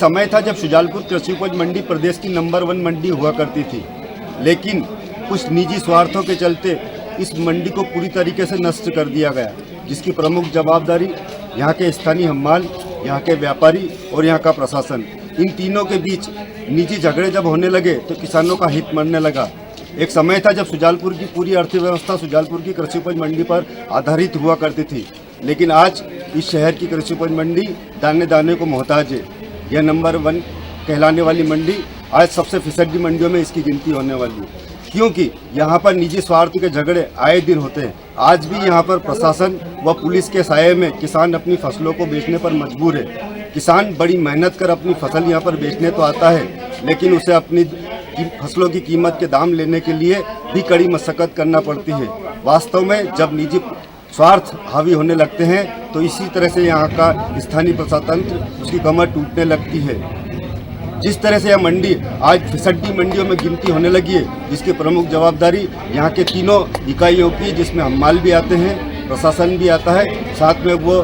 समय था जब शुजालपुर कृषि उपज मंडी प्रदेश की नंबर 1 मंडी हुआ करती थी, लेकिन कुछ निजी स्वार्थों के चलते इस मंडी को पूरी तरीके से नष्ट कर दिया गया, जिसकी प्रमुख जवाबदारी यहाँ के स्थानीय हम्माल, यहाँ के व्यापारी और यहाँ का प्रशासन। इन तीनों के बीच निजी झगड़े जब होने लगे तो किसानों का हित मरने लगा। एक समय था जब शुजालपुर की पूरी अर्थव्यवस्था शुजालपुर की कृषि उपज मंडी पर आधारित हुआ करती थी, लेकिन आज इस शहर की कृषि उपज मंडी दाने दाने को मोहताज है। यह नंबर 1 कहलाने वाली मंडी आज सबसे फिसड्डी मंडियों में इसकी गिनती होने वाली है, क्योंकि यहाँ पर निजी स्वार्थ के झगड़े आए दिन होते हैं। आज भी यहाँ पर प्रशासन व पुलिस के साये में किसान अपनी फसलों को बेचने पर मजबूर है। किसान बड़ी मेहनत कर अपनी फसल यहाँ पर बेचने तो आता है, लेकिन उसे अपनी फसलों की कीमत के दाम लेने के लिए भी कड़ी मशक्कत करना पड़ती है। वास्तव में जब निजी स्वार्थ हावी होने लगते हैं तो इसी तरह से यहाँ का स्थानीय प्रशासन उसकी कमर टूटने लगती है। जिस तरह से यह मंडी आज फिसड्डी मंडियों में गिनती होने लगी है, जिसकी प्रमुख जवाबदारी यहाँ के तीनों इकाइयों की, जिसमें हम्माल भी आते हैं, प्रशासन भी आता है, साथ में वो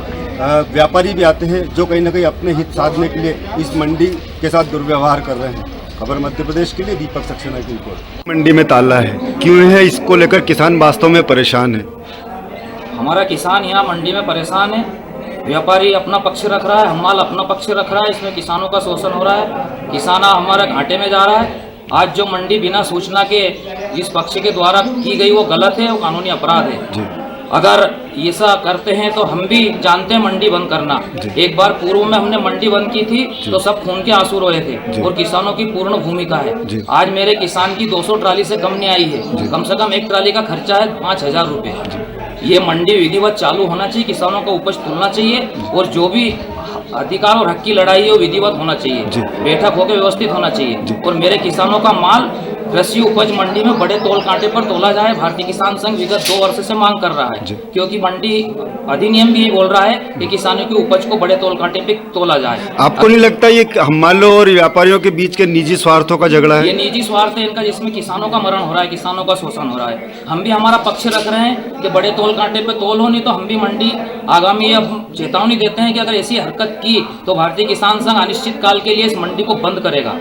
व्यापारी भी आते हैं जो कहीं ना कहीं अपने हित साधने के लिए इस मंडी के साथ दुर्व्यवहार कर रहे हैं। खबर मध्य प्रदेश के लिए दीपक सक्सेना की रिपोर्ट। मंडी में ताला है, क्यों है, इसको लेकर किसान वास्तव में परेशान है। हमारा किसान यहाँ मंडी में परेशान है। व्यापारी अपना पक्ष रख रहा है, हम्माल अपना पक्ष रख रहा है, इसमें किसानों का शोषण हो रहा है, किसान हमारा घाटे में जा रहा है। आज जो मंडी बिना सूचना के जिस पक्ष के द्वारा की गई वो गलत है, वो कानूनी अपराध है। अगर ऐसा करते हैं तो हम भी जानते हैं मंडी बंद करना। एक बार पूर्व में हमने मंडी बंद की थी तो सब खून के आंसू रोए थे और किसानों की पूर्ण भूमिका है। आज मेरे किसान की 200 ट्राली से कम नहीं आई है, कम से कम एक ट्राली का खर्चा है 5,000 रुपये। ये मंडी विधिवत चालू होना चाहिए, किसानों का उपज तुलना चाहिए और जो भी अधिकार और हक की लड़ाई है वो विधिवत होना चाहिए, बैठक होकर व्यवस्थित होना चाहिए और मेरे किसानों का माल कृषि उपज मंडी में बड़े तोल कांटे पर तोला जाए। भारतीय किसान संघ विगत 2 वर्ष से मांग कर रहा है, क्योंकि मंडी अधिनियम भी बोल रहा है कि किसानों की उपज को बड़े तोल कांटे पे तोला जाए। आपको नहीं लगता ये हम्मालों और व्यापारियों के बीच के निजी स्वार्थों का झगड़ा है? ये निजी स्वार्थ है इनका, जिसमें किसानों का मरण हो रहा है, किसानों का शोषण हो रहा है। हम भी हमारा पक्ष रख रहे हैं कि बड़े तोल कांटे पे तोल हो, नहीं तो हम भी मंडी आगामी अब चेतावनी देते हैं कि अगर ऐसी हरकत की तो भारतीय किसान संघ अनिश्चित काल के लिए इस मंडी को बंद करेगा।